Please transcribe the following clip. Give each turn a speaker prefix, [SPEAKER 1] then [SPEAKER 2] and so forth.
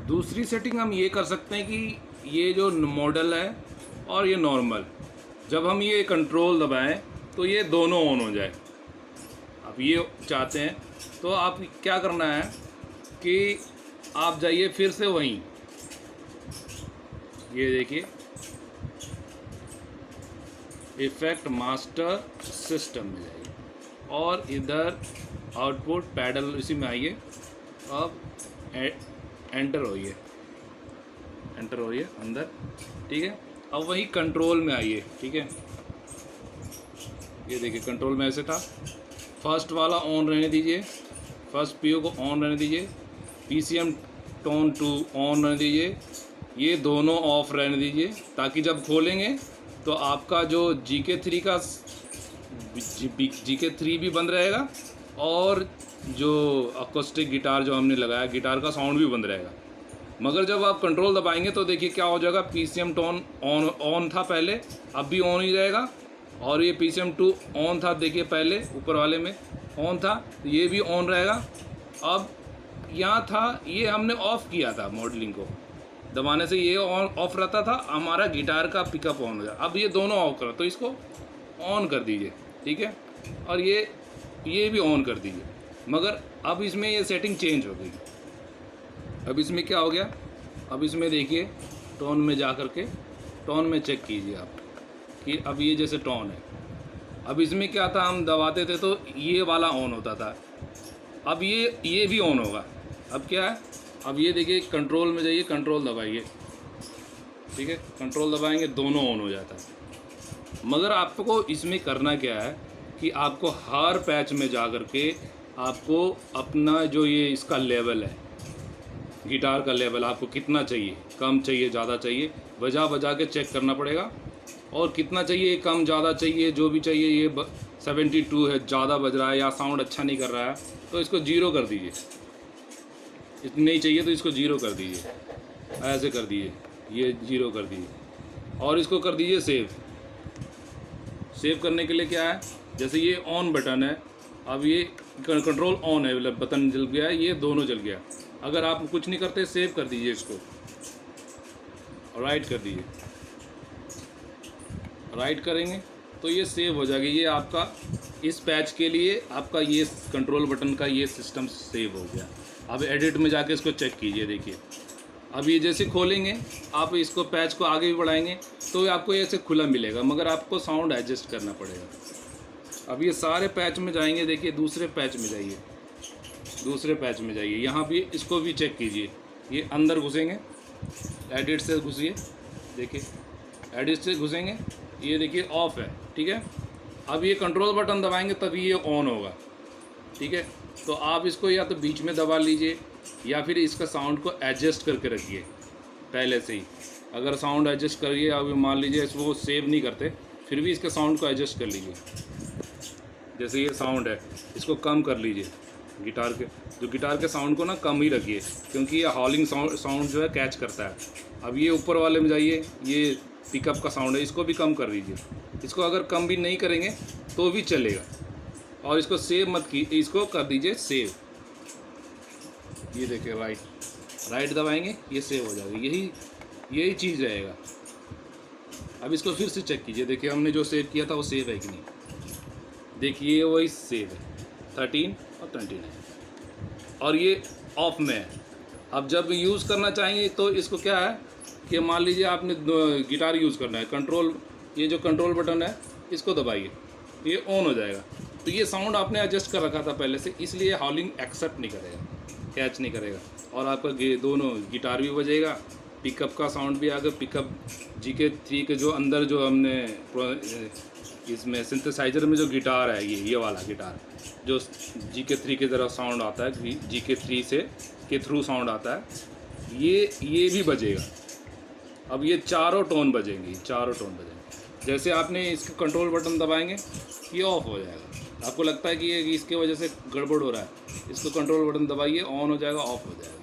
[SPEAKER 1] दूसरी सेटिंग हम ये कर सकते हैं कि ये जो मॉडल है और ये नॉर्मल, जब हम ये कंट्रोल दबाएं तो ये दोनों ऑन हो जाए। आप ये चाहते हैं तो आप क्या करना है कि आप जाइए फिर से वहीं, ये देखिए इफेक्ट मास्टर सिस्टम में जाइए और इधर आउटपुट पैडल इसी में आइए। अब एंटर होइए अंदर, ठीक है। अब वही कंट्रोल में आइए, ठीक है। ये देखिए कंट्रोल में ऐसे था, फर्स्ट वाला ऑन रहने दीजिए, फर्स्ट पीओ को ऑन रहने दीजिए, पीसीएम टोन 2 ऑन रहने दीजिए, ये दोनों ऑफ रहने दीजिए, ताकि जब खोलेंगे तो आपका जो GK3 का GK3 भी बंद रहेगा और जो अकोस्टिक गिटार जो हमने लगाया गिटार का साउंड भी बंद रहेगा। मगर जब आप कंट्रोल दबाएंगे तो देखिए क्या हो जाएगा, पीसीएम टोन ऑन था पहले, अब भी ऑन ही रहेगा, और ये पीसीएम 2 ऑन था, देखिए पहले ऊपर वाले में ऑन था, ये भी ऑन रहेगा। अब यहाँ था, ये हमने ऑफ़ किया था, मॉडलिंग को दबाने से ये ऑन ऑफ रहता था, हमारा गिटार का पिकअप ऑन हो जाए। अब ये दोनों ऑफ करो तो इसको ऑन कर दीजिए, ठीक है, और ये भी ऑन कर दीजिए। मगर अब इसमें ये सेटिंग चेंज हो गई। अब इसमें क्या हो गया, अब इसमें देखिए टोन में जा कर के टोन में चेक कीजिए आप कि अब ये जैसे टोन है, अब इसमें क्या था, हम दबाते थे तो ये वाला ऑन होता था, अब ये भी ऑन होगा। अब क्या है, अब ये देखिए कंट्रोल में जाइए, कंट्रोल दबाइए, ठीक है, कंट्रोल दबाएंगे दोनों ऑन हो जाता है। मगर आपको इसमें करना क्या है कि आपको हर पैच में जा कर के आपको अपना जो ये इसका लेवल है, गिटार का लेवल आपको कितना चाहिए, कम चाहिए ज़्यादा चाहिए, बजा के चेक करना पड़ेगा। और कितना चाहिए, कम ज़्यादा चाहिए, जो भी चाहिए, ये 72 है, ज़्यादा बज रहा है या साउंड अच्छा नहीं कर रहा है तो इसको 0 कर दीजिए, इतनी नहीं चाहिए तो इसको 0 कर दीजिए, ऐसे कर दीजिए, ये 0 कर दीजिए और इसको कर दीजिए सेव। सेव करने के लिए क्या है, जैसे ये ऑन बटन है, अब ये कंट्रोल ऑन है, मतलब बटन जल गया है, ये दोनों जल गया। अगर आप कुछ नहीं करते सेव कर दीजिए इसको, राइट कर दीजिए, राइट करेंगे तो ये सेव हो जाएगी। ये आपका इस पैच के लिए आपका ये कंट्रोल बटन का ये सिस्टम सेव हो गया। अब एडिट में जाके इसको चेक कीजिए, देखिए अब ये जैसे खोलेंगे आप इसको पैच को आगे भी बढ़ाएंगे तो आपको ऐसे खुला मिलेगा, मगर आपको साउंड एडजस्ट करना पड़ेगा। अब ये सारे पैच में जाएंगे, देखिए दूसरे पैच में जाइए, दूसरे पैच में जाइए, यहाँ भी इसको भी चेक कीजिए, ये अंदर घुसेंगे, एडिट से घुसिए, देखिए एडिट से घुसेंगे, ये देखिए ऑफ है, ठीक है। अब ये कंट्रोल बटन दबाएंगे तभी ये ऑन होगा, ठीक है। तो आप इसको या तो बीच में दबा लीजिए या फिर इसका साउंड को एडजस्ट करके रखिए पहले से ही। अगर साउंड एडजस्ट करिए, अब मान लीजिए वो सेव नहीं करते, फिर भी इसके साउंड को एडजस्ट कर लीजिए। जैसे ये साउंड है, इसको कम कर लीजिए, गिटार के साउंड को ना कम ही रखिए, क्योंकि ये हॉलिंग साउंड जो है कैच करता है। अब ये ऊपर वाले में जाइए, ये पिकअप का साउंड है, इसको भी कम कर दीजिए। इसको अगर कम भी नहीं करेंगे तो भी चलेगा। और इसको सेव मत की, इसको कर दीजिए सेव, ये देखिए राइट दबाएंगे, ये सेव हो जाएगा, यही चीज़ रहेगा। अब इसको फिर से चेक कीजिए, देखिए हमने जो सेव किया था वो सेव है कि नहीं, देखिए वही सेव है, 13 और 29 और ये ऑफ में है। अब जब यूज़ करना चाहेंगे तो इसको क्या है कि मान लीजिए आपने गिटार यूज़ करना है, कंट्रोल, ये जो कंट्रोल बटन है इसको दबाइए, ये ऑन हो जाएगा। तो ये साउंड आपने एडजस्ट कर रखा था पहले से, इसलिए हॉलिंग एक्सेप्ट नहीं करेगा, कैच नहीं करेगा, और आपका दोनों गिटार भी बजेगा, पिकअप का साउंड भी आएगा। पिकअप GK3 के जो अंदर जो हमने इसमें सिंथेसाइजर में जो गिटार है, ये वाला गिटार जो GK3 की तरह साउंड आता है, GK3 के थ्रू साउंड आता है, ये भी बजेगा। अब ये चारों टोन बजेंगे, चारों टोन बजेंगे। जैसे आपने इसका कंट्रोल बटन दबाएंगे ये ऑफ हो जाएगा, आपको लगता है कि ये इसके वजह से गड़बड़ हो रहा है, इसको कंट्रोल बटन दबाइए, ऑन हो जाएगा, ऑफ हो जाएगा।